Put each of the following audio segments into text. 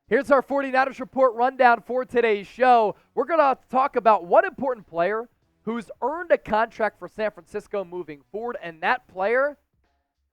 Here's our 49ers Report rundown for today's show. We're going to talk about one important player who's earned a contract for San Francisco moving forward, and that player,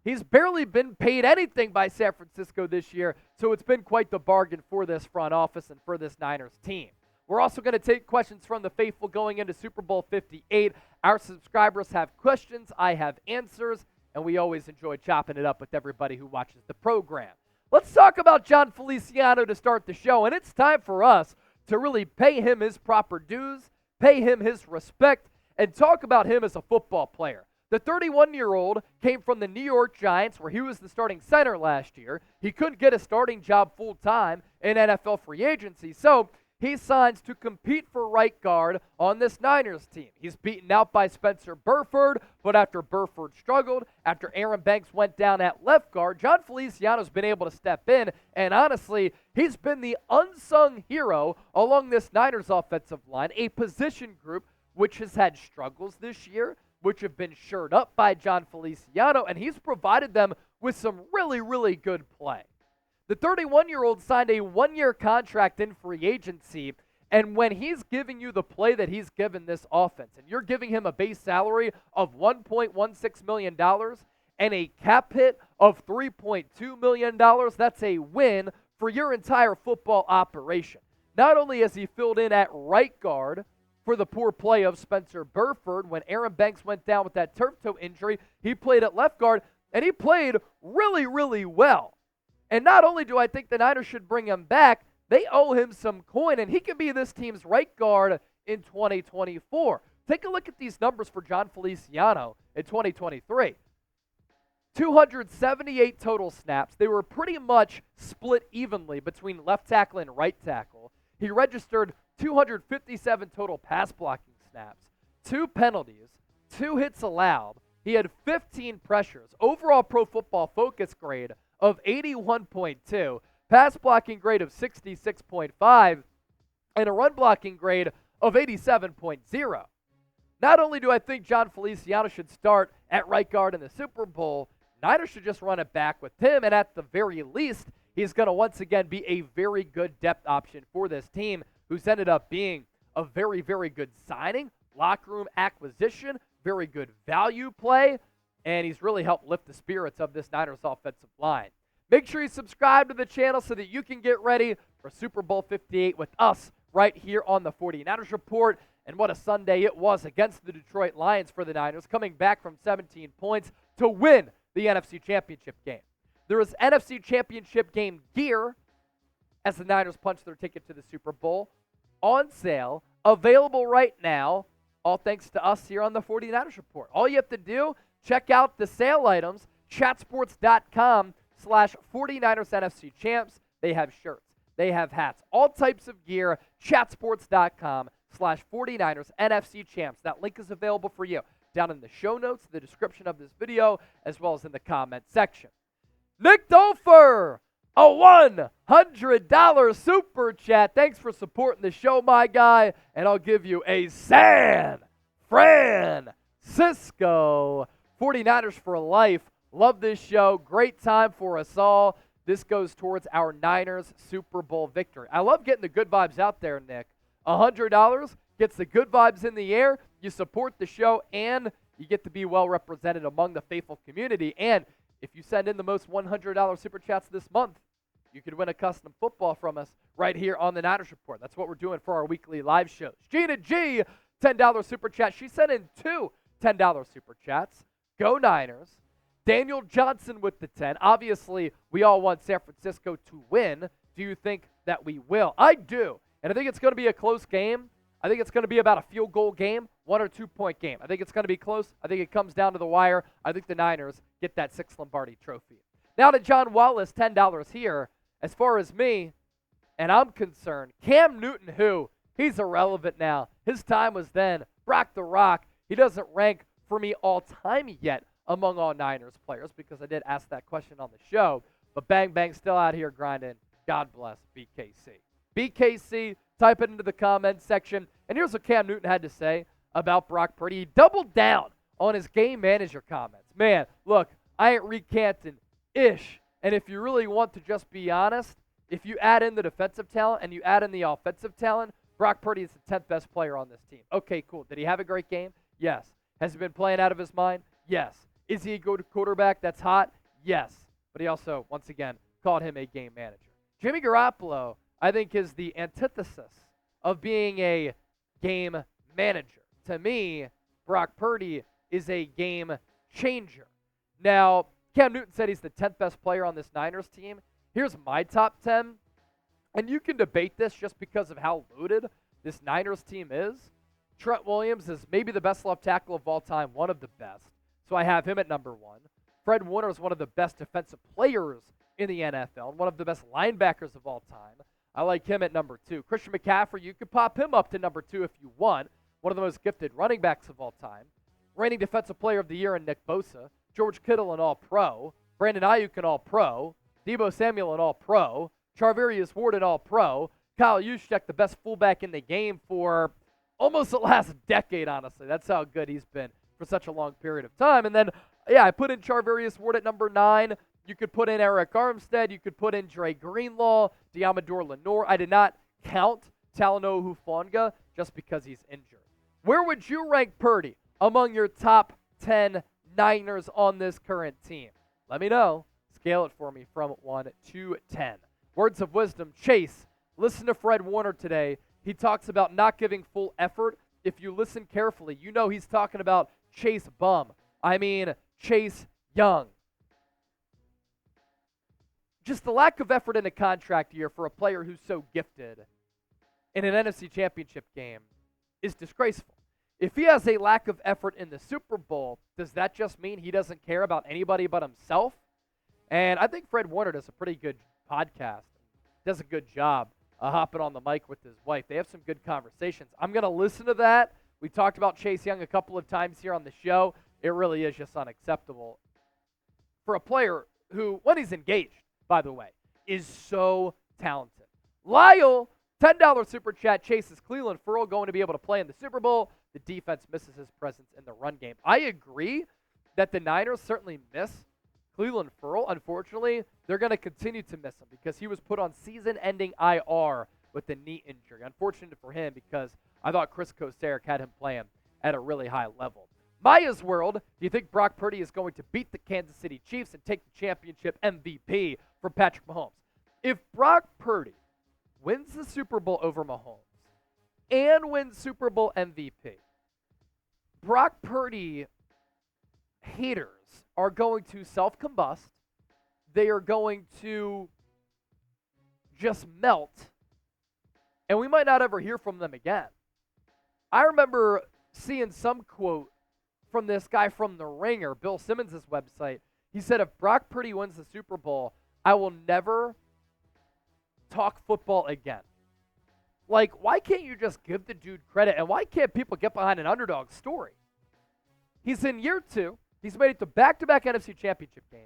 he's barely been paid anything by San Francisco this year, so it's been quite the bargain for this front office and for this Niners team. We're also going to take questions from the faithful going into Super Bowl 58. Our subscribers have questions, I have answers, and we always enjoy chopping it up with everybody who watches the program. Let's talk about Jon Feliciano to start the show, and it's time for us to really pay him his proper dues, pay him his respect, and talk about him as a football player. The 31-year-old came from the New York Giants, where he was the starting center last year. He couldn't get a starting job full-time in NFL free agency, so he signs to compete for right guard on this Niners team. He's beaten out by Spencer Burford, but after Burford struggled, after Aaron Banks went down at left guard, Jon Feliciano's been able to step in, and honestly, he's been the unsung hero along this Niners offensive line, a position group which has had struggles this year, which have been shored up by Jon Feliciano, and he's provided them with some really, really good play. The 31-year-old signed a one-year contract in free agency, and when he's giving you the play that he's given this offense, and you're giving him a base salary of $1.16 million and a cap hit of $3.2 million, that's a win for your entire football operation. Not only has he filled in at right guard for the poor play of Spencer Burford, when Aaron Banks went down with that turf toe injury, he played at left guard, and he played really, really well. And not only do I think the Niners should bring him back, they owe him some coin, and he can be this team's right guard in 2024. Take a look at these numbers for Jon Feliciano in 2023. 278 total snaps. They were pretty much split evenly between left tackle and right tackle. He registered 257 total pass blocking snaps, 2 penalties, 2 hits allowed. He had 15 pressures. Overall Pro Football Focus grade of 81.2, pass blocking grade of 66.5, and a run blocking grade of 87.0. Not only do I think Jon Feliciano should start at right guard in the Super Bowl, Niners should just run it back with him, and at the very least, he's going to once again be a very good depth option for this team, who's ended up being a very, very good signing, locker room acquisition, very good value play, and he's really helped lift the spirits of this Niners offensive line. Make sure you subscribe to the channel so that you can get ready for Super Bowl 58 with us right here on the 49ers Report. And what a Sunday it was against the Detroit Lions for the Niners, coming back from 17 points to win the NFC Championship game. There is NFC Championship game gear as the Niners punch their ticket to the Super Bowl on sale, available right now, all thanks to us here on the 49ers Report. All you have to do, check out the sale items, chatsports.com/49ers NFC Champs. They have shirts. They have hats. All types of gear. Chatsports.com/49ers NFC Champs. That link is available for you down in the show notes, the description of this video, as well as in the comment section. Nick Dolfer, a $100 super chat. Thanks for supporting the show, my guy. And I'll give you a San Francisco 49ers for life. Love this show. Great time for us all. This goes towards our Niners Super Bowl victory. I love getting the good vibes out there, Nick. $100 gets the good vibes in the air. You support the show, and you get to be well represented among the faithful community. And if you send in the most $100 super chats this month, you could win a custom football from us right here on the Niners Report. That's what we're doing for our weekly live shows. Gina G, $10 super chat. She sent in 2 $10 super chats. Go Niners. Daniel Johnson with the 10. Obviously, we all want San Francisco to win. Do you think that we will? I do. And I think it's going to be a close game. I think it's going to be about a field goal game, 1 or 2 point game. I think it's going to be close. I think it comes down to the wire. I think the Niners get that 6th Lombardi trophy. Now to John Wallace, $10 here. As far as me, and I'm concerned, Cam Newton, he's irrelevant now. His time was then. Brock the Rock, he doesn't rank for me all time yet among all Niners players, because I did ask that question on the show. But Bang Bang still out here grinding. God bless BKC. BKC, type it into the comments section. And here's what Cam Newton had to say about Brock Purdy. He doubled down on his game manager comments. Man, look, I ain't recanting ish. And if you really want to just be honest, If you add in the defensive talent and you add in the offensive talent, Brock Purdy is the 10th best player on this team. Okay, cool. Did he have a great game? Yes. Has he been playing out of his mind? Yes. Is he a good quarterback that's hot? Yes. But he also, once again, called him a game manager. Jimmy Garoppolo, I think, is the antithesis of being a game manager. To me, Brock Purdy is a game changer. Now, Cam Newton said he's the 10th best player on this Niners team. Here's my top 10. And you can debate this just because of how loaded this Niners team is. Trent Williams is maybe the best left tackle of all time, one of the best. So I have him at number 1. Fred Warner is one of the best defensive players in the NFL and one of the best linebackers of all time. I like him at number 2. Christian McCaffrey, you could pop him up to number 2 if you want. One of the most gifted running backs of all time. Reigning Defensive Player of the Year in Nick Bosa. George Kittle an All-Pro. Brandon Ayuk an All-Pro. Deebo Samuel an All-Pro. Charvarius Ward an All-Pro. Kyle Juszczyk, the best fullback in the game for almost the last decade, honestly. That's how good he's been for such a long period of time. And then, yeah, I put in Charvarius Ward at number 9. You could put in Eric Armstead. You could put in Dre Greenlaw, Diamador Lenore. I did not count Talanoa Hufanga just because he's injured. Where would you rank Purdy among your top 10 Niners on this current team? Let me know. Scale it for me from 1 to 10. Words of wisdom. Chase, listen to Fred Warner today. He talks about not giving full effort. If you listen carefully, you know he's talking about Chase Bum. I mean, Chase Young. Just the lack of effort in a contract year for a player who's so gifted in an NFC Championship game is disgraceful. If he has a lack of effort in the Super Bowl, does that just mean he doesn't care about anybody but himself? And I think Fred Warner does a pretty good podcast, does a good job hopping on the mic with his wife. They have some good conversations. I'm going to listen to that. We talked about Chase Young a couple of times here on the show. It really is just unacceptable for a player who, when he's engaged, by the way, is so talented. Lyle, $10 super chat. Chase, is Cleveland Ferrell going to be able to play in the Super Bowl? The defense misses his presence in the run game. I agree that the Niners certainly miss Cleveland Ferrell. Unfortunately, they're going to continue to miss him because he was put on season-ending IR with the knee injury. Unfortunate for him because I thought Chris Kosarek had him playing at a really high level. Maya's World, do you think Brock Purdy is going to beat the Kansas City Chiefs and take the championship MVP from Patrick Mahomes? If Brock Purdy wins the Super Bowl over Mahomes and wins Super Bowl MVP, Brock Purdy haters are going to self-combust. They are going to just melt, and we might not ever hear from them again. I remember seeing some quote from this guy from The Ringer, Bill Simmons' website. He said, if Brock Purdy wins the Super Bowl, I will never talk football again. Like, why can't you just give the dude credit, and why can't people get behind an underdog story? He's in year 2. He's made it to back-to-back NFC Championship games.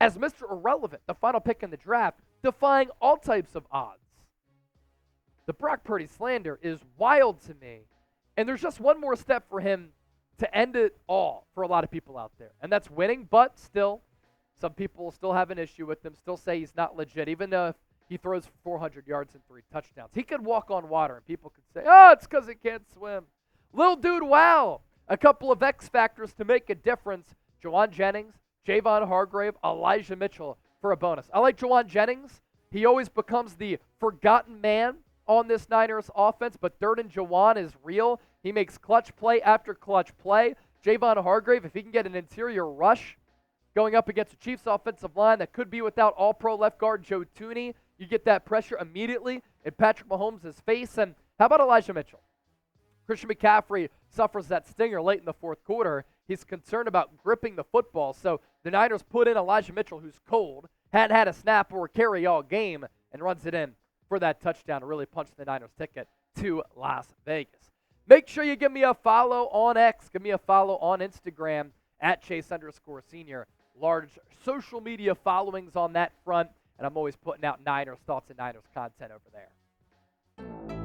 As Mr. Irrelevant, the final pick in the draft, defying all types of odds. The Brock Purdy slander is wild to me. And there's just one more step for him to end it all for a lot of people out there. And that's winning, but still, some people still have an issue with him, still say he's not legit, even though if he throws for 400 yards and 3 touchdowns. He could walk on water, and people could say, oh, it's because he can't swim. Little dude, wow. A couple of X factors to make a difference. Jawan Jennings, Javon Hargrave, Elijah Mitchell for a bonus. I like Jawan Jennings. He always becomes the forgotten man on this Niners offense, but Third and Jawan is real. He makes clutch play after clutch play. Javon Hargrave, if he can get an interior rush going up against the Chiefs offensive line that could be without all-pro left guard Joe Thuney, you get that pressure immediately in Patrick Mahomes' face. And how about Elijah Mitchell? Christian McCaffrey suffers that stinger late in the fourth quarter. He's concerned about gripping the football, so the Niners put in Elijah Mitchell, who's cold, hadn't had a snap or a carry all game, and runs it in for that touchdown to really punch the Niners ticket to Las Vegas. Make sure you give me a follow on X. Give me a follow on Instagram at Chase_Senior. Large social media followings on that front, and I'm always putting out Niners thoughts and Niners content over there.